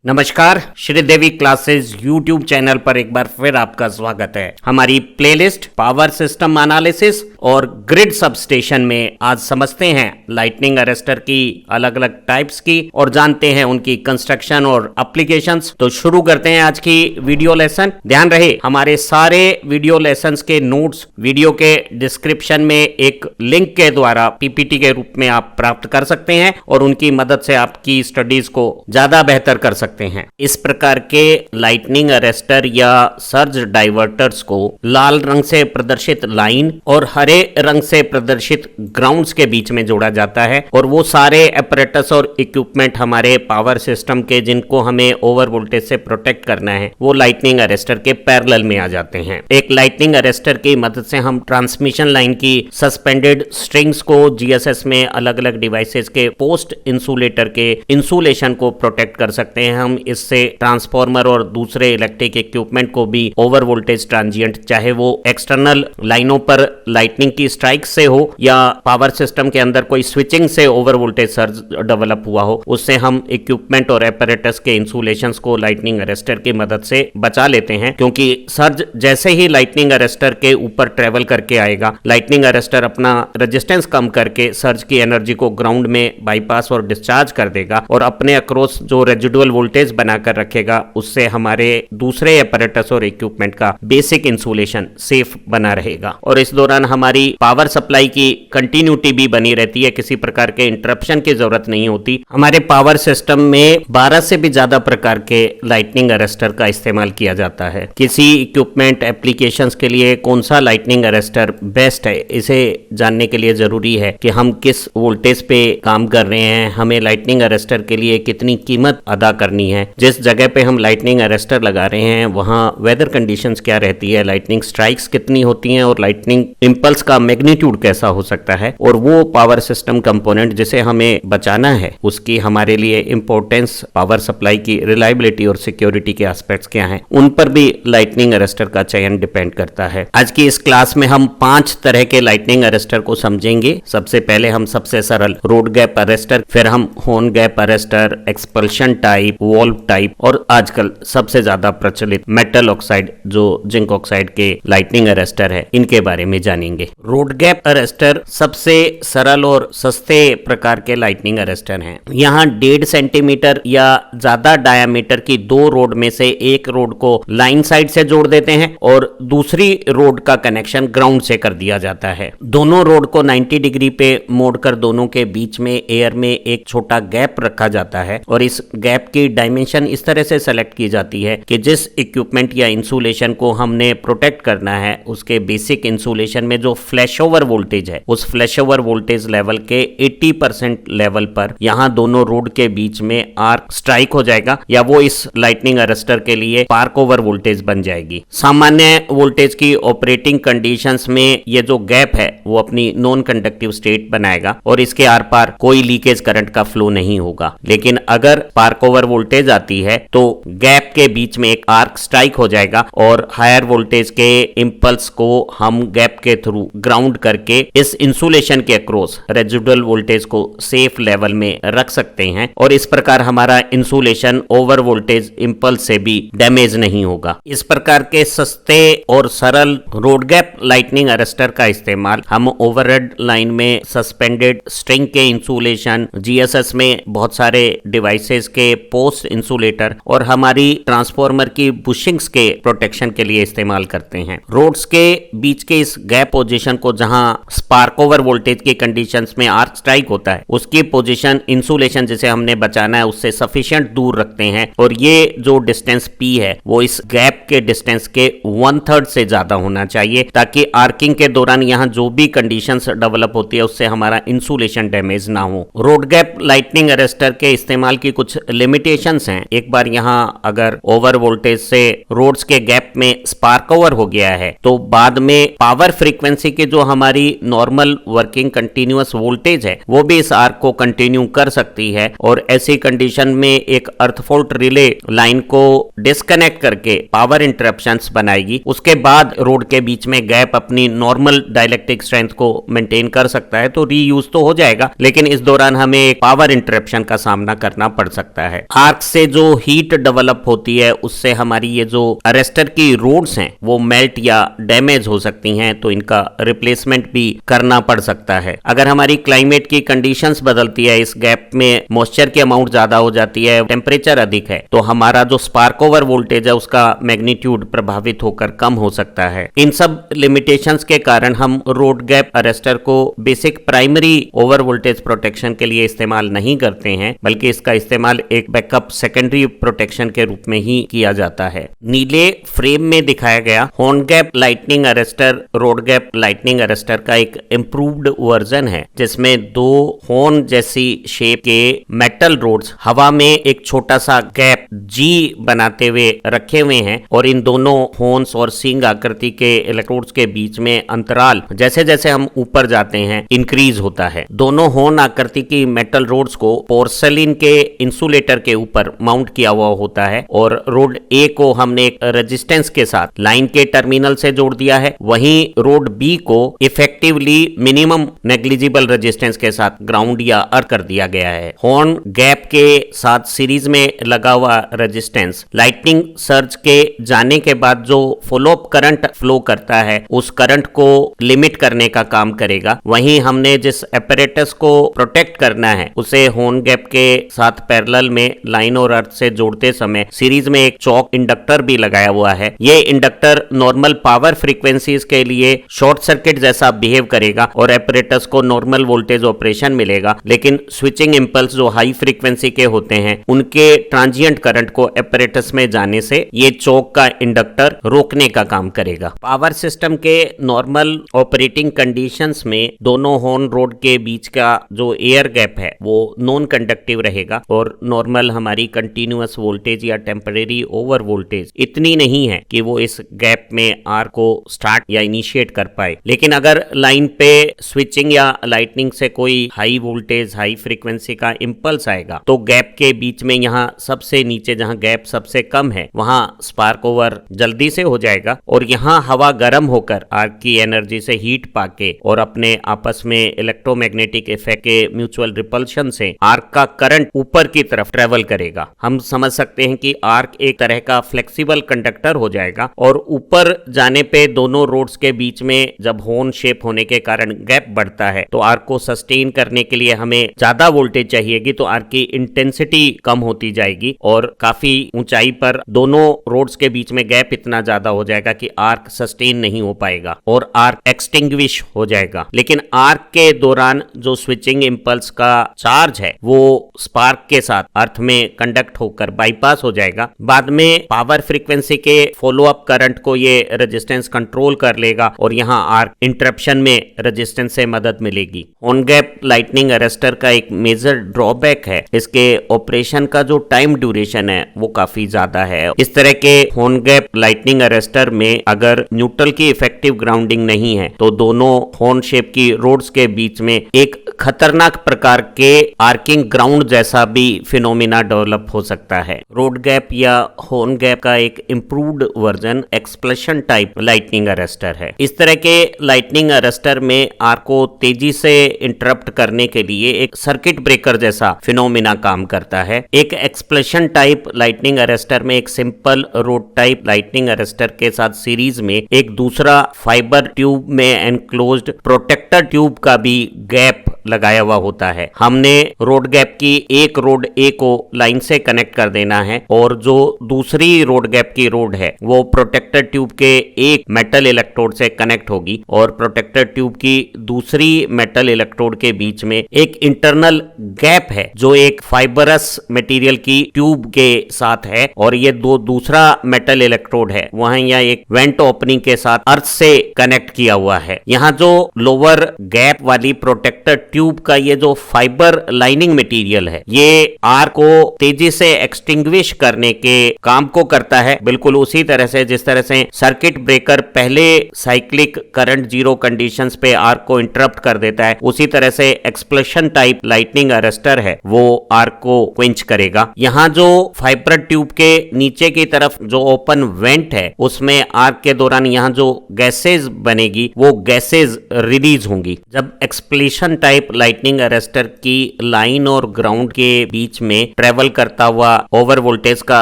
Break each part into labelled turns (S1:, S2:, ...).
S1: नमस्कार, Sridevi classes YouTube channel पर एक बार फिर आपका स्वागत है। हमारी प्लेलिस्ट पावर सिस्टम एनालिसिस और ग्रिड सबस्टेशन में आज समझते हैं लाइटनिंग अरेस्टर की अलग अलग टाइप्स की और जानते हैं उनकी कंस्ट्रक्शन और एप्लीकेशंस। तो शुरू करते हैं आज की वीडियो लेसन। ध्यान रहे हमारे सारे वीडियो लेसन्स के नोट्स वीडियो के डिस्क्रिप्शन में एक लिंक के द्वारा पीपीटी के रूप में आप प्राप्त कर सकते हैं और उनकी मदद से आपकी स्टडीज को ज्यादा बेहतर कर सकते हैं। इस प्रकार के लाइटनिंग अरेस्टर या सर्ज डाइवर्टर्स को लाल रंग से प्रदर्शित लाइन और हरे रंग से प्रदर्शित ग्राउंड्स के बीच में जोड़ा जाता है और वो सारे अपैरेटस और इक्विपमेंट हमारे पावर सिस्टम के जिनको हमें ओवर वोल्टेज से प्रोटेक्ट करना है वो लाइटनिंग अरेस्टर के पैरेलल में आ जाते हैं। एक लाइटनिंग अरेस्टर की मदद से हम ट्रांसमिशन लाइन की सस्पेंडेड स्ट्रिंग्स को जीएसएस में अलग अलग डिवाइसेस के पोस्ट इंसुलेटर के इंसुलेशन को प्रोटेक्ट कर सकते हैं। हम इससे ट्रांसफार्मर और दूसरे इलेक्ट्रिक इक्विपमेंट को भी ओवर वोल्टेज ट्रांजिएंट चाहे वो एक्सटर्नल लाइनों पर लाइटनिंग की स्ट्राइक से हो या पावर सिस्टम के अंदर कोई स्विचिंग से ओवर वोल्टेज सर्ज डेवलप हुआ हो, उससे हम इक्विपमेंट और एपरेटस के इंसुलेशंस को लाइटनिंग अरेस्टर की मदद से बचा लेते हैं। क्योंकि सर्ज जैसे ही लाइटनिंग अरेस्टर के ऊपर ट्रेवल करके आएगा, लाइटनिंग अरेस्टर अपना रेजिस्टेंस कम करके सर्ज की एनर्जी को ग्राउंड में बाईपास और डिस्चार्ज कर देगा और अपने अक्रॉस जो रेजिडुअल वोल्टेज बनाकर रखेगा, उससे हमारे दूसरे एपरेटस और इक्विपमेंट का बेसिक इंसुलेशन सेफ बना रहेगा और इस दौरान हमारी पावर सप्लाई की कंटिन्यूटी भी बनी रहती है। किसी प्रकार के इंटरप्शन की जरूरत नहीं होती। हमारे पावर सिस्टम में 12 से भी ज्यादा प्रकार के लाइटनिंग अरेस्टर का इस्तेमाल किया जाता है। किसी इक्विपमेंट एप्लीकेशंस के लिए कौन सा लाइटनिंग अरेस्टर बेस्ट है, इसे जानने के लिए जरूरी है कि हम किस वोल्टेज पे काम कर रहे हैं, हमें लाइटनिंग अरेस्टर के लिए कितनी कीमत अदा करनी है, जिस जगह पे हम लाइटनिंग अरेस्टर लगा रहे हैं वहां वेदर कंडीशंस क्या रहती है, लाइटनिंग स्ट्राइक्स कितनी होती हैं और लाइटनिंग इंपल्स का मैग्नीट्यूड कैसा हो सकता है और वो पावर सिस्टम कंपोनेंट जिसे हमें बचाना है उसकी हमारे लिए इंपॉर्टेंस, पावर सप्लाई की रिलायबिलिटी और सिक्योरिटी के एस्पेक्ट्स क्या हैं, उन पर भी लाइटनिंग अरेस्टर का चयन डिपेंड करता है। आज की इस क्लास में हम 5 तरह के लाइटनिंग अरेस्टर को समझेंगे। सबसे पहले हम सबसे सरल रोड गैप अरेस्टर, फिर हम horn gap arrester, expulsion type, valve type और आजकल सबसे ज्यादा प्रचलित मेटल ऑक्साइड जो जिंक ऑक्साइड के लाइटनिंग अरेस्टर है, इनके बारे में जानेंगे। रोड गैप अरेस्टर सबसे सरल और सस्ते प्रकार के लाइटनिंग अरेस्टर हैं। यहाँ 1.5 सेंटीमीटर या ज्यादा डायामीटर की 2 रोड में से एक रोड को लाइन साइड से जोड़ देते हैं और दूसरी रोड का कनेक्शन ग्राउंड से कर दिया जाता है। दोनों रोड को 90 डिग्री पे मोड़कर दोनों के बीच में एयर में एक छोटा गैप रखा जाता है और इस गैप की डायमेंशन इस तरह से सेलेक्ट की जाती है कि जिस इक्विपमेंट या इंसुलेशन को हमने प्रोटेक्ट करना है उसके बेसिक इंसुलेशन में जो फ्लैश ओवर वोल्टेज है, उस फ्लैश ओवर वोल्टेज लेवल के 80% लेवल पर यहाँ दोनों रोड के बीच में आर्क स्ट्राइक हो जाएगा या वो इस लाइटनिंग अरेस्टर के लिए पार्क ओवर वोल्टेज बन जाएगी। सामान्य वोल्टेज की ऑपरेटिंग कंडीशंस में ये जो गैप है वो अपनी नॉन कंडक्टिव स्टेट बनाएगा और इसके आर पार कोई लीकेज करंट का फ्लो नहीं होगा। लेकिन अगर पार्क ओवर वोल्टेज आती है तो गैप के बीच में एक आर्क स्ट्राइक हो जाएगा और हायर वोल्टेज के इंपल्स को हम गैप के थ्रू ग्राउंड करके इस इंसुलेशन के अक्रॉस रेजिडुअल वोल्टेज को सेफ लेवल में रख सकते हैं और इस प्रकार हमारा इंसुलेशन ओवर वोल्टेज इंपल्स से भी डैमेज नहीं होगा। इस प्रकार के सस्ते और सरल रोड गैप लाइटनिंग अरेस्टर का इस्तेमाल हम ओवरहेड लाइन में सस्पेंडेड स्ट्रिंग के इंसुलेशन, जीएसएस में बहुत सारे डिवाइसेस के पोस्ट इंसुलेटर और हमारी ट्रांसफार्मर की बुशिंग्स के प्रोटेक्शन के लिए इस्तेमाल करते हैं। रोड्स के बीच के इस गैप पोजीशन को जहां स्पार्क ओवर वोल्टेज की कंडीशंस में आर्क स्ट्राइक होता है, उसकी पोजीशन इंसुलेशन जिसे हमने बचाना है उससे सफिशिएंट दूर रखते हैं और ये जो डिस्टेंस P है वो इस गैप के डिस्टेंस के 1/3 से ज्यादा होना चाहिए ताकि आर्किंग के दौरान यहाँ जो भी कंडीशंस डेवलप होती है उससे हमारा इंसुलेशन डैमेज ना हो। रोड गैप लाइटनिंग अरेस्टर के इस्तेमाल की कुछ लिमिटेशंस हैं। एक बार यहाँ अगर ओवर वोल्टेज से रोड्स के गैप में स्पार्क ओवर हो गया है तो बाद में पावर फ्रीक्वेंसी की जो हमारी नॉर्मल वर्किंग कंटिन्यूअस वोल्टेज है वो भी इस आर्क को कंटिन्यू कर सकती है और ऐसी कंडीशन में एक अर्थ फॉल्ट रिले लाइन को डिस्कनेक्ट करके पावर पावर इंटरप्शंस बनाएगी। उसके बाद रोड के बीच में गैप अपनी नॉर्मल डाइलेक्ट्रिक स्ट्रेंथ को मेंटेन कर सकता है, तो रीयूज तो हो जाएगा, लेकिन इस दौरान हमें एक पावर इंटरप्शन का सामना करना पड़ सकता है। आर्क से जो हीट डेवलप होती है उससे हमारी ये जो अरेस्टर की रोड्स हैं वो मेल्ट या डैमेज हो सकती हैं, तो इनका रिप्लेसमेंट भी करना पड़ सकता है। अगर हमारी क्लाइमेट की कंडीशंस बदलती है, इस गैप में मॉइस्चर की अमाउंट ज्यादा हो जाती है, टेम्परेचर अधिक है, तो हमारा जो स्पार्क ओवर वोल्टेज है उसका मैग्नीट्यूड प्रभावित होकर कम हो सकता है। इन सब लिमिटेशंस के कारण हम रोड गैप अरेस्टर को basic primary over voltage protection के लिए इस्तेमाल नहीं करते हैं, बल्कि इसका इस्तेमाल एक बैकअप सेकेंडरी प्रोटेक्शन के रूप में ही किया जाता है। नीले फ्रेम में दिखाया गया horn gap lightning arrester road gap lightning arrester का एक इंप्रूव्ड वर्जन है, जिसमें दो हॉर्न जैसी शेप के मेटल रोड्स हवा में एक छोटा सा गैप जी बनाते हुए रखे हुए हैं, और इन दोनों हॉर्न्स और सींग आकृति के इलेक्ट्रोड्स के बीच में अंतराल जैसे जैसे हम ऊपर जाते हैं इंक्रीज होता है। दोनों हॉर्न आकृति की मेटल रोड्स को पोर्सेलिन के इंसुलेटर के ऊपर माउंट किया हुआ होता है, और रोड ए को हमने एक रेजिस्टेंस के साथ लाइन के टर्मिनल से जोड़ दिया है, वहीं रोड बी को इफेक्टिवली मिनिमम नेग्लिजिबल रेजिस्टेंस के साथ ग्राउंड या अर्थ कर दिया गया है। हॉर्न गैप के साथ सीरीज में लगा हुआ रेजिस्टेंस लाइटनिंग सर्ज के जाने के बाद जो फॉलोअप करंट फ्लो करता है उस करंट को लिमिट करने का काम करेगा। वहीं हमने जिस एपरेटस को प्रोटेक्ट करना है उसे हॉर्न गैप के साथ पैरेलल में लाइन और अर्थ से जोड़ते समय सीरीज में एक चौक इंडक्टर भी लगाया हुआ है। ये इंडक्टर नॉर्मल पावर फ्रीक्वेंसीज के लिए शॉर्ट सर्किट जैसा बिहेव करेगा और एपरेटस को नॉर्मल वोल्टेज ऑपरेशन मिलेगा, लेकिन स्विचिंग इंपल्स जो हाई फ्रीक्वेंसी के होते हैं उनके ट्रांजिएंट करंट को एपरेटस में जाने से ये चौक का इंडक्टर रोकने का काम करेगा। पावर सिस्टम के नॉर्मल ऑपरेटिंग कंडीशंस में दोनों हॉर्न रोड के बीच का जो एयर गैप है वो नॉन कंडक्टिव रहेगा, और नॉर्मल हमारी कंटिन्यूअस वोल्टेज या टेम्परेरी ओवर वोल्टेज इतनी नहीं है कि वो इस गैप में आर को स्टार्ट या इनिशिएट कर पाए। लेकिन अगर लाइन पे स्विचिंग या लाइटनिंग से कोई हाई वोल्टेज हाई फ्रीक्वेंसी का इंपल्स आएगा तो गैप के बीच में यहाँ सबसे नीचे जहाँ गैप सबसे कम है वहां स्पार्क ओवर जल्दी से हो जाएगा, और यहाँ हवा गर्म होकर आर्क की एनर्जी से हीट पाके और अपने आपस में इलेक्ट्रोमैग्नेटिक इफेक्ट के म्यूचुअल रिपल्शन से आर्क का करंट ऊपर की तरफ ट्रेवल करेगा। हम समझ सकते हैं कि आर्क एक तरह का फ्लेक्सिबल कंडक्टर हो जाएगा, और ऊपर जाने पे दोनों रोड्स के बीच में जब हॉर्न शेप होने के कारण गैप बढ़ता है तो आर्क को सस्टेन करने के लिए हमें ज्यादा वोल्टेज चाहिएगी, तो आर्क की इंटेंसिटी कम होती जाएगी और काफी ऊंचाई पर दोनों रोड्स के बीच में गैप इतना ज्यादा हो जाएगा कि आर्क सस्टेन नहीं हो पाएगा और आर्क एक्सटिंग्विश हो जाएगा। लेकिन आर्क के दौरान जो स्विचिंग इंपल्स का चार्ज है वो स्पार्क के साथ अर्थ में कंडक्ट होकर बाईपास हो जाएगा। बाद में पावर फ्रीक्वेंसी के फॉलो अप करंट को ये रेजिस्टेंस कंट्रोल कर लेगा और यहाँ आर्क इंटरप्शन में रेजिस्टेंस से मदद मिलेगी। ऑन गैप लाइटनिंग अरेस्टर का एक मेजर ड्रॉबैक है, इसके ऑपरेशन का जो टाइम ड्यूरेशन है वो काफी ज्यादा है। इस तरह के ऑन गैप लाइटनिंग अरेस्टर में अगर न्यूट्रल की इफेक्टिव ग्राउंडिंग नहीं है तो दोनों हॉर्न शेप की रोड्स के बीच में एक खतरनाक प्रकार के आर्किंग ग्राउंड जैसा भी फिनोमिना डेवलप हो सकता है। रोड गैप या हॉर्न गैप का एक improved version explosion type lightning arrester है। इस तरह के लाइटनिंग अरेस्टर में आर्क को तेजी से इंटरप्ट करने के लिए एक सर्किट ब्रेकर जैसा फिनोमिना काम करता है। एक एक्सप्लोशन टाइप लाइटनिंग अरेस्टर में एक simple road type lightning arrester के साथ सीरीज में एक दूसरा फाइबर ट्यूब में एनक्लोज्ड प्रोटेक्टर ट्यूब का भी गैप लगाया हुआ होता है। हमने रोड गैप की एक रोड ए को लाइन से कनेक्ट कर देना है और जो दूसरी रोड गैप की रोड है वो प्रोटेक्टर ट्यूब के एक मेटल इलेक्ट्रोड से कनेक्ट होगी और प्रोटेक्टर ट्यूब की दूसरी मेटल इलेक्ट्रोड के बीच में एक इंटरनल गैप है जो एक फाइबरस मटेरियल की ट्यूब के साथ है और ये दूसरा मेटल इलेक्ट्रोड है वहां यहाँ एक वेंट ओपनिंग के साथ अर्थ से कनेक्ट किया हुआ है। यहाँ जो लोअर गैप वाली प्रोटेक्टर ट्यूब का ये जो फाइबर लाइनिंग मटेरियल है, ये आर्क को तेजी से एक्सटिंग्विश करने के काम को करता है, बिल्कुल उसी तरह से जिस तरह से सर्किट ब्रेकर पहले साइक्लिक करंट जीरो कंडीशंस पे आर्क को इंटरप्ट कर देता है, उसी तरह से एक्सप्लोशन टाइप लाइटनिंग अरेस्टर है वो आर्क को क्विंच करेगा। यहाँ जो फाइबर ट्यूब के नीचे की तरफ जो ओपन वेंट है उसमें आर्क के दौरान यहाँ जो गैसेज बनेगी वो गैसेज रिलीज होंगी। जब एक्सप्लोशन टाइप लाइटनिंग अरेस्टर की लाइन और ग्राउंड के बीच में ट्रेवल करता हुआ ओवर वोल्टेज का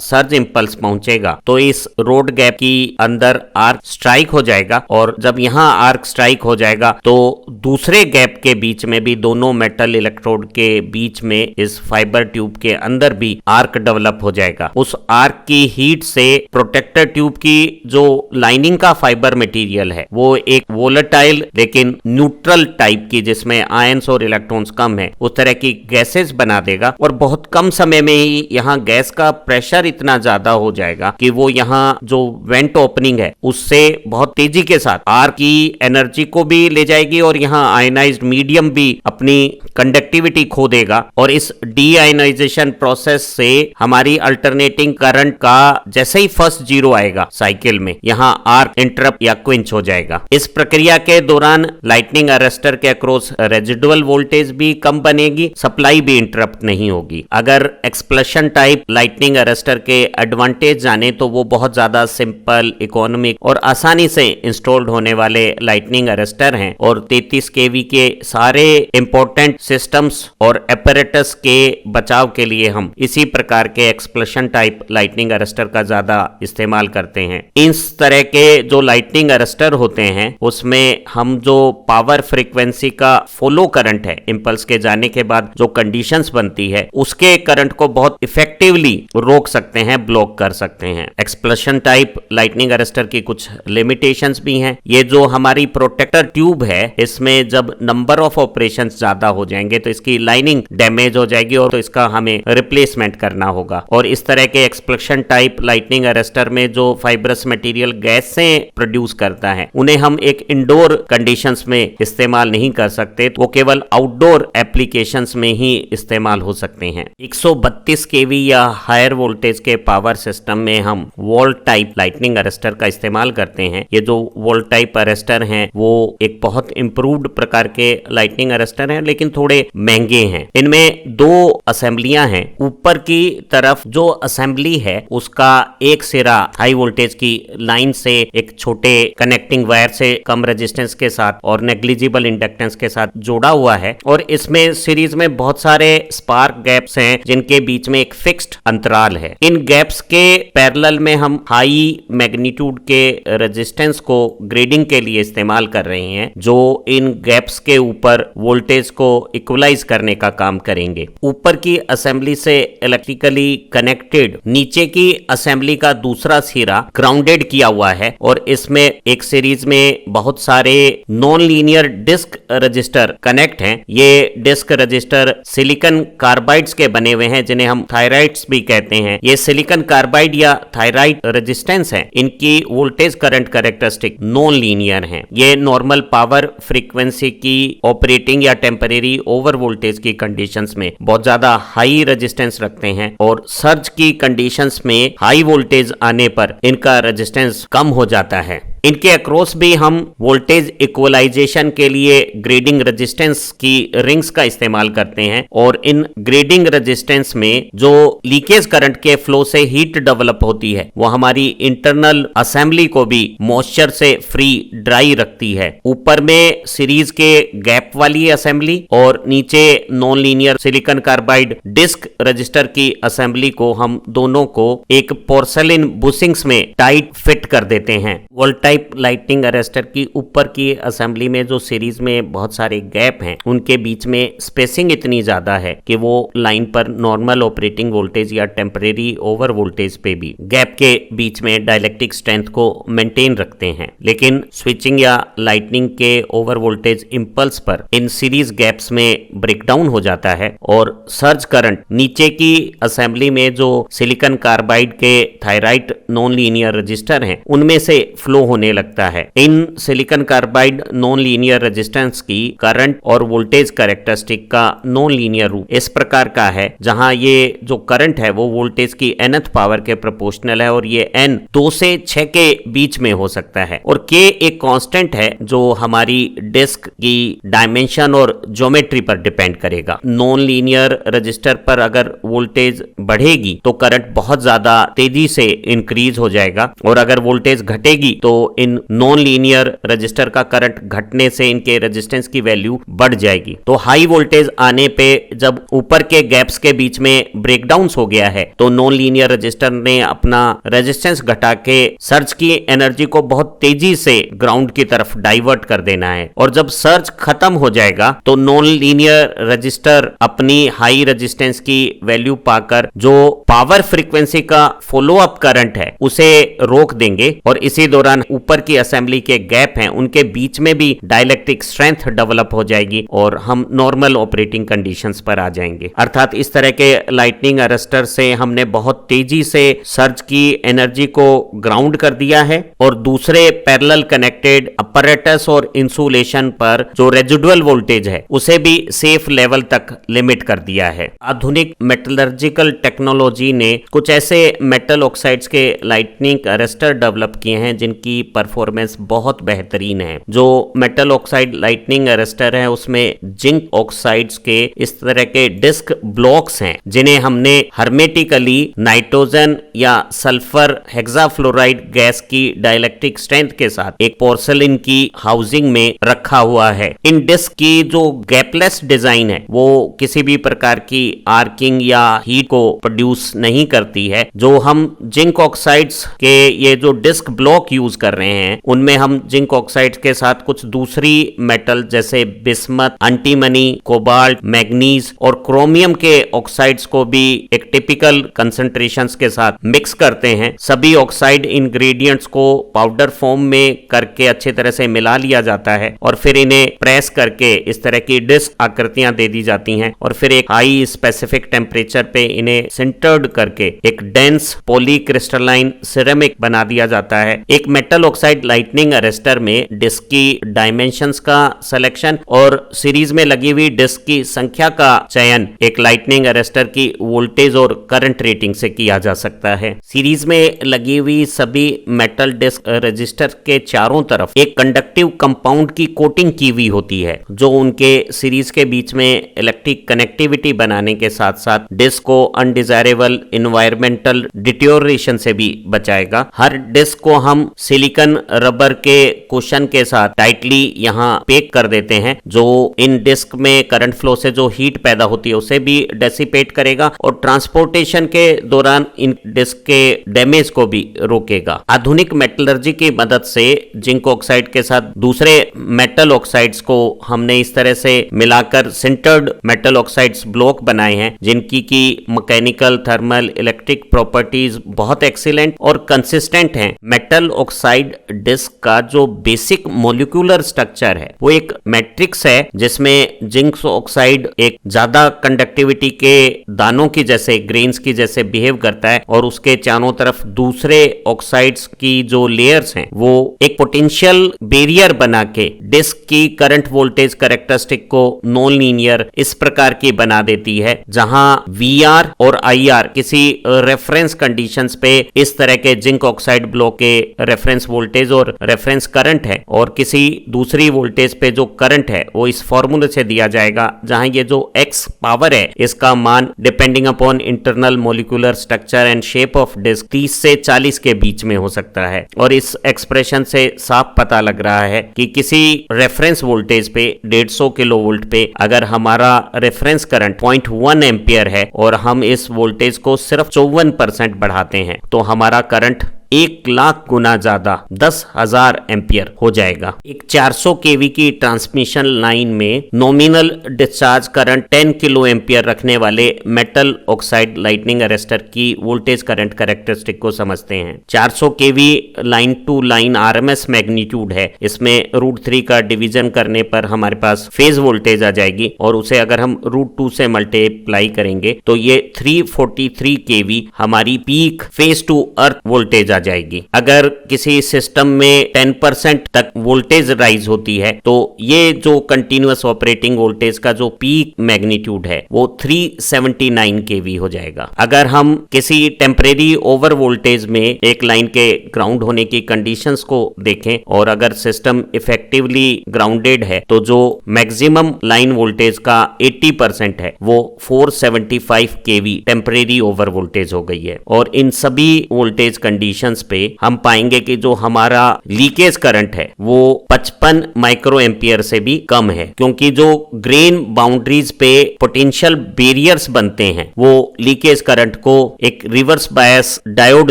S1: सर्ज इंपल्स पहुंचेगा तो इस रोड गैप की अंदर आर्क स्ट्राइक हो जाएगा, और जब यहाँ आर्क स्ट्राइक हो जाएगा तो दूसरे गैप के बीच में भी दोनों मेटल इलेक्ट्रोड के बीच में इस फाइबर ट्यूब के अंदर भी आर्क डेवलप हो जाएगा। उस आर्क की हीट से प्रोटेक्टर ट्यूब की जो लाइनिंग का फाइबर मटेरियल है वो एक वोलेटाइल लेकिन न्यूट्रल टाइप की, जिसमें आयंस और इलेक्ट्रॉन्स कम है, उस तरह की गैसेस बना देगा, और बहुत कम समय में ही यहाँ गैस का प्रेशर इतना ज्यादा हो जाएगा कि वो यहाँ जो वेंट ओपनिंग है उससे बहुत तेजी के साथ आर्क की एनर्जी को भी ले जाएगी और यहाँ आयनाइज्ड मीडियम भी अपनी कंडक्टिविटी खो देगा, और इस डी आयनाइजेशन प्रोसेस से हमारी अल्टरनेटिंग करंट का जैसे ही फर्स्ट जीरो आएगा साइकिल में, यहाँ आर्क इंटरप्ट या क्विंच हो जाएगा। इस प्रक्रिया के दौरान लाइटनिंग अरेस्टर के अक्रॉस रेजिडुअल वोल्टेज भी कम बनेगी, सप्लाई भी इंटरप्ट नहीं होगी। अगर एक्सप्लोशन टाइप लाइटनिंग अरेस्टर के एडवांटेज जाने तो वो बहुत ज्यादा सिंपल, इकोनॉमिक और आसानी से इंस्टॉल्ड होने वाले लाइटनिंग अरेस्टर हैं, और 33 केवी के सारे इंपॉर्टेंट सिस्टम्स और एपरेटस के बचाव के लिए हम इसी प्रकार के एक्सप्लोशन टाइप लाइटनिंग अरेस्टर का ज्यादा इस्तेमाल करते हैं। इस तरह के जो लाइटनिंग अरेस्टर होते हैं उसमें हम जो पावर फ्रीक्वेंसी का फॉलो करंट है इंपल्स के जाने के बाद जो कंडीशंस बनती है उसके करंट को बहुत इफेक्टिवली रोक सकते हैं, ब्लॉक कर सकते हैं। एक्सप्लोशन टाइप लाइटनिंग अरेस्टर की कुछ लिमिटेशंस भी हैं। ये जो हमारी प्रोटेक्टर ट्यूब है इसमें जब नंबर ऑफ ऑपरेशंस ज्यादा हो जाएंगे तो इसकी लाइनिंग डैमेज हो जाएगी और तो इसका हमें रिप्लेसमेंट करना होगा। और इस तरह के एक्सप्लोशन टाइप लाइटनिंग अरेस्टर में जो फाइब्रस मटेरियल गैस से प्रोड्यूस करता है उन्हें हम एक इंडोर कंडीशंस में इस्तेमाल नहीं कर सकते, वो केवल आउटडोर एप्लीकेशंस में ही इस्तेमाल हो सकते हैं। 132 केवी या हायर वोल्टेज के पावर सिस्टम में हम वोल्ट टाइप लाइटनिंग अरेस्टर का इस्तेमाल करते हैं। ये जो वोल्ट टाइप अरेस्टर हैं वो एक बहुत इंप्रूव्ड प्रकार के लाइटनिंग अरेस्टर हैं, लेकिन थोड़े महंगे हैं। इनमें दो असेंबलियां हैं। ऊपर की तरफ जो असेंबली है उसका एक सिरा हाई वोल्टेज की लाइन से एक छोटे कनेक्टिंग वायर से कम रेजिस्टेंस के साथ और नेग्लिजिबल इंडक्टेंस के साथ जोड़ा हुआ है, और इसमें सीरीज में बहुत सारे स्पार्क गैप्स हैं जिनके बीच में एक फिक्स्ड अंतराल है। इन गैप्स के पैरेलल में हम हाई मैग्नीट्यूड के रेजिस्टेंस को ग्रेडिंग के लिए इस्तेमाल कर रहे हैं, जो इन गैप्स के ऊपर वोल्टेज को इक्वलाइज करने का काम करेंगे। ऊपर की असेंबली से इलेक्ट्रिकली कनेक्टेड नीचे की असेंबली का दूसरा सिरा ग्राउंडेड किया हुआ है, और इसमें एक सीरीज में बहुत सारे non linear disc register connect हैं। ये डिस्क रजिस्टर सिलिकॉन कार्बाइड्स के बने हुए हैं जिन्हें हम थायराइड्स भी कहते हैं। ये सिलिकॉन कार्बाइड या थायराइड रेजिस्टेंस है, इनकी voltage current characteristic non linear हैं। ये नॉर्मल पावर फ्रीक्वेंसी की ऑपरेटिंग या टेम्परेरी ओवर वोल्टेज की कंडीशंस में बहुत ज्यादा हाई रेजिस्टेंस रखते हैं, और सर्ज की कंडीशंस में हाई वोल्टेज आने पर इनका रेजिस्टेंस कम हो जाता है। इनके अक्रॉस भी हम वोल्टेज इक्वलाइजेशन के लिए ग्रेडिंग रेजिस्टेंस की रिंग्स का इस्तेमाल करते हैं, और इन ग्रेडिंग रेजिस्टेंस में जो लीकेज करंट के फ्लो से हीट डेवलप होती है वो हमारी इंटरनल असेंबली को भी मॉइस्चर से फ्री ड्राई रखती है। ऊपर में सीरीज के गैप वाली असेंबली और नीचे non linear silicon carbide disc register की असेंबली को हम दोनों को एक पोर्सेलिन बुशिंग्स में टाइट फिट कर देते हैं। वोल्टाइल टाइप लाइटनिंग अरेस्टर की ऊपर की असेंबली में जो सीरीज में बहुत सारे गैप हैं उनके बीच में स्पेसिंग इतनी ज्यादा है कि वो लाइन पर नॉर्मल ऑपरेटिंग वोल्टेज या टेम्परेरी ओवर वोल्टेज पे भी गैप के बीच में डाइलेक्ट्रिक स्ट्रेंथ को मेंटेन रखते हैं। लेकिन स्विचिंग या लाइटनिंग के ओवर वोल्टेज इंपल्स पर इन सीरीज गैप्स में ब्रेकडाउन हो जाता है और सर्ज करंट नीचे की असेंबली में जो सिलिकॉन कार्बाइड के थायराइड नॉन लीनियर रजिस्टर हैं उनमें से फ्लो होने होने लगता है। इन silicon carbide non linear resistance की करंट और वोल्टेज कैरेक्टरिस्टिक का नॉन लीनियर रूप इस प्रकार का है जहां ये जो करंट है वो वोल्टेज की nth पावर के प्रोपोर्शनल है और ये n 2 से 6 के बीच में हो सकता है और k एक कांस्टेंट है जो हमारी डिस्क की डायमेंशन और ज्योमेट्री पर डिपेंड करेगा। नॉन लीनियर रजिस्टर पर अगर वोल्टेज बढ़ेगी तो करंट बहुत ज्यादा तेजी से इंक्रीज हो जाएगा और अगर वोल्टेज घटेगी तो इन नॉन लीनियर रजिस्टर का करंट घटने से इनके रेजिस्टेंस की वैल्यू बढ़ जाएगी। तो हाई वोल्टेज आने पे जब ऊपर के गैप्स के बीच में ब्रेकडाउन्स हो गया है तो नॉन लीनियर रजिस्टर ने अपना रेजिस्टेंस घटा के सर्ज की एनर्जी को बहुत तेजी से ग्राउंड की तरफ डाइवर्ट कर देना है और जब सर्ज खत्म हो जाएगा तो नॉन लीनियर रजिस्टर अपनी हाई रेजिस्टेंस की वैल्यू पाकर जो पावर फ्रीक्वेंसी का फॉलो अप करंट है उसे रोक देंगे और इसी दौरान ऊपर की असेंबली के गैप हैं उनके बीच में भी डाइलेक्ट्रिक स्ट्रेंथ डेवलप हो जाएगी और हम नॉर्मल ऑपरेटिंग कंडीशंस पर आ जाएंगे। अर्थात इस तरह के लाइटनिंग अरेस्टर से हमने बहुत तेजी से सर्ज की एनर्जी को ग्राउंड कर दिया है और दूसरे पैरेलल कनेक्टेड अपैरेटस और इंसुलेशन पर जो रेजिडुअल वोल्टेज है उसे भी सेफ लेवल तक लिमिट कर दिया है। आधुनिक मेटलर्जिकल टेक्नोलॉजी ने कुछ ऐसे मेटल ऑक्साइड्स के लाइटनिंग अरेस्टर डेवलप किए हैं जिनकी परफॉर्मेंस बहुत बेहतरीन है। जो मेटल ऑक्साइड लाइटनिंग अरेस्टर है उसमें जिंक ऑक्साइड्स के इस तरह के डिस्क ब्लॉक्स हैं जिन्हें हमने हर्मेटिकली नाइट्रोजन या सल्फर हेक्साफ्लोराइड गैस की डाइलेक्ट्रिक स्ट्रेंथ के साथ एक पोर्सेलिन की हाउसिंग में रखा हुआ है। इन डिस्क की जो गैपलेस डिजाइन है वो किसी भी प्रकार की आर्किंग या हीट को प्रोड्यूस नहीं करती है। जो हम जिंक ऑक्साइड्स के ये जो डिस्क ब्लॉक यूज कर रहे हैं उनमें हम जिंक ऑक्साइड्स के साथ कुछ दूसरी मेटल जैसे बिस्मथ, एंटीमनी, कोबाल्ट, मैग्नीज और क्रोमियम के ऑक्साइड्स को भी एक टिपिकल कंसंट्रेशंस के साथ मिक्स करते हैं। सभी ऑक्साइड इंग्रेडिएंट्स को पाउडर फॉर्म में करके अच्छी तरह से मिला लिया जाता है और फिर इन्हें प्रेस करके इस तरह की डिस्क आकृतियां दे दी जाती हैं और फिर एक हाई स्पेसिफिक टेम्परेचर पे इन्हें सिंटर्ड करके एक डेंस पॉलीक्रिस्टलाइन सिरेमिक बना दिया जाता है। एक मेटल ऑक्साइड लाइटनिंग अरेस्टर में डिस्क की डायमेंशंस का सिलेक्शन और सीरीज में लगी हुई डिस्क की संख्या का चयन एक लाइटनिंग अरेस्टर की वोल्टेज और करंट रेटिंग से किया जा सकता है। सीरीज में लगी हुई सभी मेटल डिस्क रजिस्टर के चारों तरफ एक कंडक्टिव कंपाउंड की कोटिंग की हुई होती है जो उनके सीरीज के बीच में इलेक्ट्रिक कनेक्टिविटी बनाने के साथ साथ डिस्क को अनडिजायरेबल इन्वायरमेंटल डिटोरेशन से भी बचाएगा। हर डिस्क को हम सिलिकॉन रबर के कुशन के साथ टाइटली यहाँ पैक कर देते हैं जो इन डिस्क में करंट फ्लो से जो हीट पैदा होती है उसे भी डेसिपेट करेगा और ट्रांसपोर्टेशन के दौरान इन डिस्क के डैमेज को भी रोकेगा। आधुनिक मेटलर्जी की मदद से जिंक ऑक्साइड के साथ दूसरे मेटल ऑक्साइड्स को हमने इस तरह से मिलाकर सिंटर्ड मेटल ऑक्साइड्स ब्लॉक बनाए हैं जिनकी की मैकेनिकल, थर्मल, इलेक्ट्रिक प्रॉपर्टीज बहुत एक्सीलेंट और कंसिस्टेंट हैं। मेटल ऑक्साइड डिस्क का जो बेसिक मॉलिक्यूलर स्ट्रक्चर है वो एक मैट्रिक्स है जिसमें जिंक ऑक्साइड एक ज्यादा कंडक्टिविटी के दानों की जैसे ग्रेन्स की जैसे बिहेव करता है और उसके चारों तरफ दूसरे ऑक्साइड्स की जो लेयर्स हैं वो एक पोटेंशियल बैरियर बना के डिस्क की करंट वोल्टेज कैरेक्टरिस्टिक को नॉन लीनियर इस प्रकार की बना देती है जहां VR और IR किसी रेफरेंस कंडीशंस पे इस तरह के जिंक ऑक्साइड ब्लॉक के रेफरेंस वोल्टेज और रेफरेंस करंट है और किसी दूसरी वोल्टेज पे जो करंट है वो इस फॉर्मूले से दिया जाएगा जहां ये जो X पावर है इसका मान depending upon internal molecular structure and shape of disc 30 से 40 के बीच में हो सकता है। और इस एक्सप्रेशन से साफ पता लग रहा है कि किसी रेफरेंस वोल्टेज पे 150 किलोवोल्ट पे अगर हमारा रेफरेंस करंट 0.1 एम्पियर है और हम इस वोल्टेज को सिर्फ 54% बढ़ाते हैं तो हमारा करंट 1 लाख गुना ज्यादा 10,000 एम्पियर हो जाएगा। एक 400 केवी की ट्रांसमिशन लाइन में nominal discharge current 10 kilo ampere रखने वाले मेटल ऑक्साइड लाइटनिंग अरेस्टर की वोल्टेज करंट कैरेक्टरिस्टिक को समझते हैं। 400 kV line to line RMS magnitude है। इसमें √3 का डिवीजन करने पर हमारे पास फेज वोल्टेज आ जाएगी और उसे अगर हम √2 से मल्टीप्लाई करेंगे तो ये 343 केवी हमारी peak phase to earth voltage आ जाएगी। अगर किसी सिस्टम में 10% तक वोल्टेज राइज होती है तो ये जो कंटिन्यूअस ऑपरेटिंग वोल्टेज का जो पीक मैग्नीट्यूड है वो 379 kV हो जाएगा। अगर हम किसी टेम्परेरी ओवर वोल्टेज में एक लाइन के ग्राउंड होने की कंडीशंस को देखें और अगर सिस्टम इफेक्टिवली ग्राउंडेड है तो जो मैक्सिमम लाइन वोल्टेज का 80% है वो 475 kV टेम्परेरी ओवर वोल्टेज हो गई है। और इन सभी वोल्टेज कंडीशंस पे हम पाएंगे कि जो हमारा लीकेज करंट है वो 55 माइक्रो एम्पियर से भी कम है, क्योंकि जो ग्रेन बाउंड्रीज पे पोटेंशियल बैरियर्स बनते हैं वो लीकेज करंट को एक रिवर्स बायस डायोड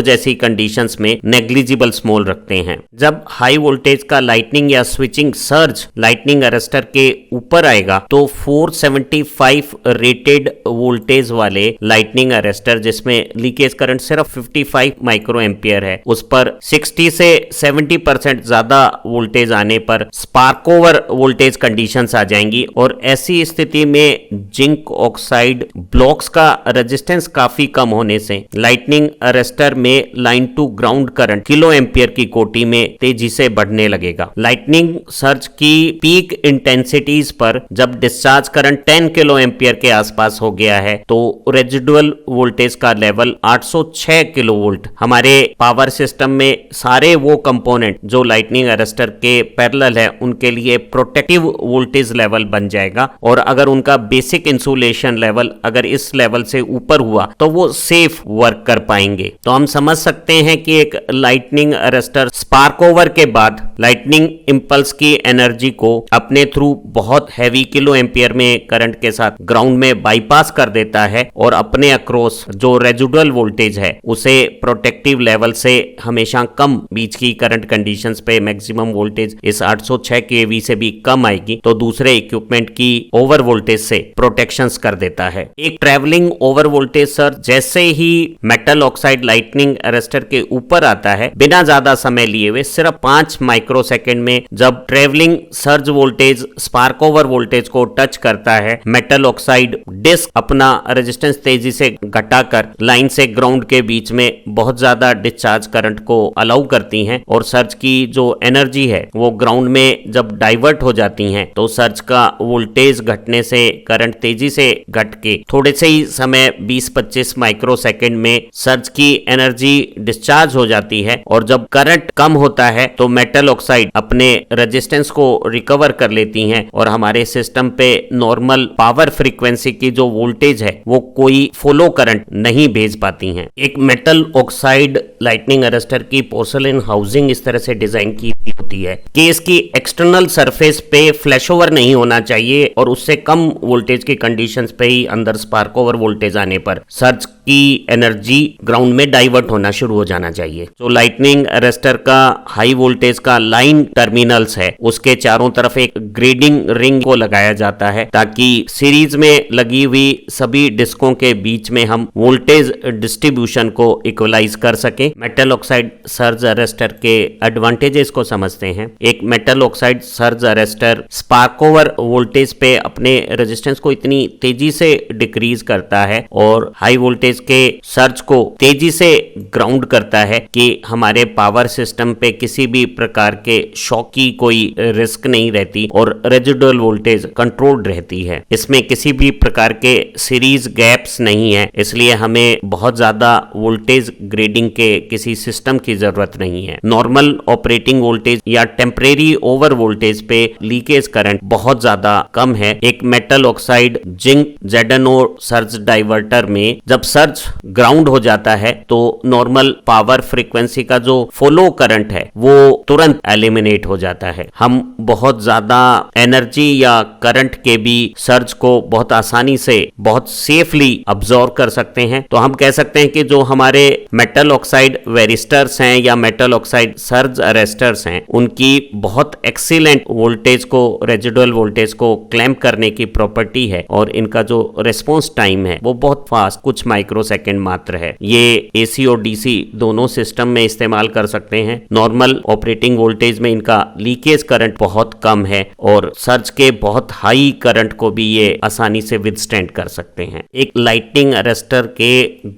S1: जैसी कंडीशंस में नेग्लिजिबल स्मॉल रखते हैं। जब हाई वोल्टेज का लाइटनिंग या स्विचिंग सर्ज लाइटनिंग अरेस्टर के ऊपर आएगा तो 475 रेटेड वोल्टेज वाले लाइटनिंग अरेस्टर जिसमें लीकेज करंट सिर्फ 55 माइक्रो एम्पियर है, उस पर 60 से 70% ज्यादा वोल्टेज आने पर स्पार्क ओवर वोल्टेज कंडीशंस आ जाएंगी। और ऐसी स्थिति में जिंक ऑक्साइड ब्लॉक्स का रेजिस्टेंस काफी कम होने से लाइटनिंग अरेस्टर में line to ground current kilo ampere की कोटि में तेजी से बढ़ने लगेगा। लाइटनिंग सर्ज की पीक इंटेंसिटीज पर जब डिस्चार्ज करंट 10 किलो एम्पियर के आसपास हो गया है तो रेजिडुअल वोल्टेज का लेवल 806 किलो वोल्ट हमारे पावर सिस्टम में सारे वो कंपोनेंट जो लाइटनिंग अरेस्टर के पैरेलल है उनके लिए प्रोटेक्टिव वोल्टेज लेवल बन जाएगा। और अगर उनका बेसिक इंसुलेशन लेवल अगर इस लेवल से ऊपर हुआ तो वो सेफ वर्क कर पाएंगे। तो हम समझ सकते हैं कि एक लाइटनिंग अरेस्टर स्पार्क ओवर के बाद लाइटनिंग इंपल्स की एनर्जी को अपने थ्रू बहुत हैवी किलो एम्पियर में करंट के साथ ग्राउंड में बाईपास कर देता है और अपने अक्रॉस जो रेजिडुअल वोल्टेज है उसे प्रोटेक्टिव लेवल से हमेशा कम बीच की करंट कंडीशंस पे मैक्सिमम वोल्टेज इस 806 kV से भी कम आएगी तो दूसरे इक्विपमेंट की ओवर वोल्टेज से प्रोटेक्शंस कर देता है। एक ट्रैवलिंग ओवर वोल्टेज सर्ज जैसे ही मेटल ऑक्साइड लाइटनिंग अरेस्टर के ऊपर आता है बिना ज्यादा समय लिए हुए सिर्फ 5 माइक्रो सेकेंड में जब travelling surge voltage spark over voltage को टच करता है मेटल ऑक्साइड डिस्क अपना रेजिस्टेंस तेजी से घटाकर लाइन से ग्राउंड के बीच में बहुत ज्यादा डिस्चार्ज करंट को अलाउ करती हैं और सर्ज की जो एनर्जी है वो ग्राउंड में जब डाइवर्ट हो जाती हैं तो सर्ज का वोल्टेज घटने से करंट तेजी से घट के थोड़े से ही समय 20-25 माइक्रो सेकेंड में सर्ज की एनर्जी डिस्चार्ज हो जाती है। और जब करंट कम होता है तो मेटल ऑक्साइड अपने रेजिस्टेंस को रिकवर कर लेती हैं और हमारे सिस्टम पे नॉर्मल पावर फ्रीक्वेंसी की जो वोल्टेज है वो कोई फॉलो करंट नहीं भेज पाती हैं। एक मेटल ऑक्साइड लाइटनिंग अरेस्टर की पोर्सलिन हाउसिंग इस तरह से डिजाइन की होती है कि इसकी एक्सटर्नल सरफेस पे फ्लैश ओवर नहीं होना चाहिए और उससे कम वोल्टेज की कंडीशंस पे ही अंदर स्पार्क ओवर वोल्टेज आने पर सर्ज की एनर्जी ग्राउंड में डाइवर्ट होना शुरू हो जाना चाहिए। तो लाइटनिंग अरेस्टर का हाई वोल्टेज का लाइन टर्मिनल्स है उसके चारों तरफ एक ग्रेडिंग रिंग को लगाया जाता है ताकि सीरीज में लगी हुई सभी डिस्कों के बीच में हम वोल्टेज डिस्ट्रीब्यूशन को इक्वलाइज कर सकें। मेटल ऑक्साइड सर्ज अरेस्टर के एडवांटेजेस को समझते हैं। एक metal oxide surge arrester spark over voltage पे अपने रेजिस्टेंस को इतनी तेजी से डिक्रीज करता है और हाई वोल्टेज के सर्ज को तेजी से ग्राउंड करता है कि हमारे पावर सिस्टम पे किसी भी प्रकार के शॉक की कोई रिस्क नहीं रहती और रेजिडुअल वोल्टेज कंट्रोल्ड रहती है। इसमें किसी भी प्रकार के सीरीज गैप्स नहीं है, इसलिए हमें बहुत ज्यादा वोल्टेज ग्रेडिंग के किसी सिस्टम की जरूरत नहीं है। नॉर्मल ऑपरेटिंग वोल्टेज या टेम्परेरी ओवर वोल्टेज पे लीकेज करंट बहुत ज्यादा कम है। एक metal oxide zinc ZNO surge diverter में जब सर्ज ग्राउंड हो जाता है तो नॉर्मल पावर फ्रीक्वेंसी का जो फॉलो करंट है वो तुरंत एलिमिनेट हो जाता है। हम बहुत ज्यादा एनर्जी या करंट के भी सर्ज को बहुत आसानी से बहुत सेफली अब्सॉर्ब कर सकते हैं। तो हम कह सकते हैं कि जो हमारे मेटल ऑक्साइड वेरिस्टर्स हैं या मेटल ऑक्साइड सर्ज अरेस्टर्स हैं हैं उनकी बहुत एक्सीलेंट वोल्टेज को, रेजिडुअल वोल्टेज को क्लैंप करने की प्रॉपर्टी है और इनका जो रिस्पॉन्स टाइम है वो बहुत फास्ट, कुछ माइक्रोसेकंड मात्र है। ये एसी और डीसी दोनों सिस्टम में इस्तेमाल कर सकते हैं। नॉर्मल ऑपरेटिंग वोल्टेज में इनका लीकेज करंट बहुत कम है और सर्ज के बहुत हाई करंट को भी ये आसानी से विदस्टैंड कर सकते हैं। एक लाइटनिंग अरेस्टर के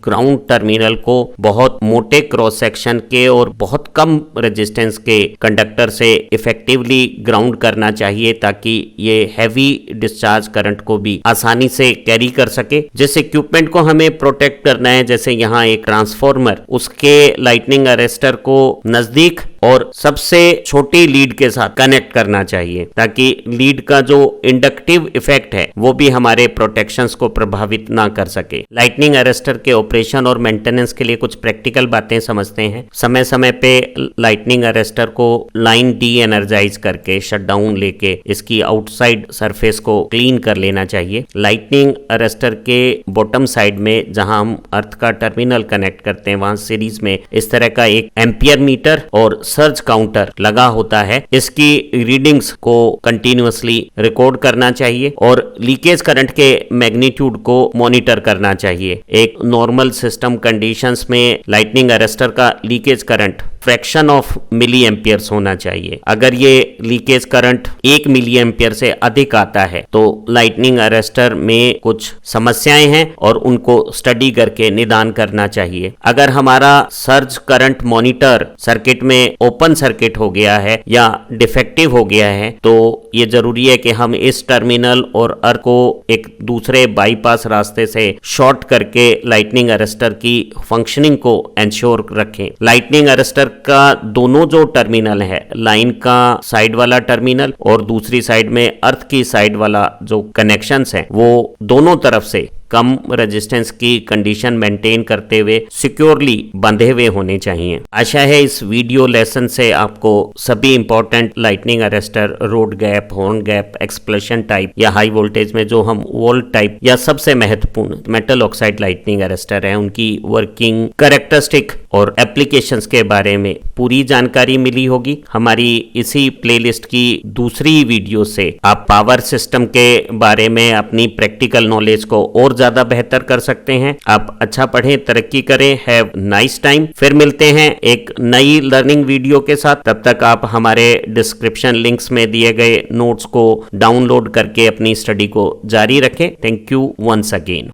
S1: ग्राउंड टर्मिनल को बहुत मोटे क्रॉस सेक्शन के और बहुत कम रेजिस्टेंस के कंडक्टर से इफेक्टिवली ग्राउंड करना चाहिए ताकि ये हैवी डिस्चार्ज करंट को भी आसानी से कैरी कर सके। जिस इक्विपमेंट को हमें प्रोटेक्ट करना है, जैसे यहाँ एक ट्रांसफॉर्मर, उसके लाइटनिंग अरेस्टर को नजदीक और सबसे छोटी लीड के साथ कनेक्ट करना चाहिए ताकि लीड का जो इंडक्टिव इफेक्ट है वो भी हमारे प्रोटेक्शंस को प्रभावित ना कर सके। लाइटनिंग अरेस्टर के ऑपरेशन और मेंटेनेंस के लिए कुछ प्रैक्टिकल बातें समझते हैं। समय समय पे लाइटनिंग अरेस्टर को लाइन डी एनर्जाइज करके शटडाउन लेके इसकी आउटसाइड सरफेस को क्लीन कर लेना चाहिए। लाइटनिंग अरेस्टर के बॉटम साइड में जहां हम अर्थ का टर्मिनल कनेक्ट करते हैं वहां सीरीज में इस तरह का एक एम्पियर मीटर और सर्ज काउंटर लगा होता है। इसकी रीडिंग्स को कंटिन्यूअसली रिकॉर्ड करना चाहिए और लीकेज करंट के मैग्नीट्यूड को मॉनिटर करना चाहिए। एक नॉर्मल सिस्टम कंडीशंस में लाइटनिंग अरेस्टर का leakage current fraction of milli amperes होना चाहिए। अगर ये लीकेज करंट 1 मिली एम्पियर से अधिक आता है तो लाइटनिंग अरेस्टर में कुछ समस्याएं हैं और उनको स्टडी करके निदान करना चाहिए। अगर हमारा सर्ज करंट मॉनिटर सर्किट में ओपन सर्किट हो गया है या डिफेक्टिव हो गया है तो ये जरूरी है कि हम इस टर्मिनल और अर्थ को एक दूसरे बाईपास रास्ते से शॉर्ट करके लाइटनिंग अरेस्टर की फंक्शनिंग को एंश्योर रखें। लाइटनिंग अरेस्टर का दोनों जो टर्मिनल है, लाइन का साइड वाला टर्मिनल और दूसरी साइड में अर्थ की साइड वाला जो कनेक्शंस है वो दोनों तरफ से कम रेजिस्टेंस की कंडीशन मेंटेन करते हुए सिक्योरली बंधे हुए होने चाहिए। आशा है इस वीडियो लेसन से आपको सभी important lightning arrester, road gap, horn gap, explosion type या हाई वोल्टेज में जो हम वोल्ट टाइप या सबसे महत्वपूर्ण मेटल ऑक्साइड लाइटनिंग अरेस्टर है उनकी वर्किंग कैरेक्टरिस्टिक और एप्लीकेशंस के बारे में पूरी जानकारी मिली होगी। हमारी इसी प्लेलिस्ट की दूसरी वीडियो से आप पावर सिस्टम के बारे में अपनी प्रैक्टिकल नॉलेज को और ज्यादा बेहतर कर सकते हैं। आप अच्छा पढ़ें, तरक्की करें। Have nice time. फिर मिलते हैं एक नई लर्निंग वीडियो के साथ। तब तक आप हमारे डिस्क्रिप्शन लिंक्स में दिए गए नोट्स को डाउनलोड करके अपनी स्टडी को जारी रखें। Thank you once again.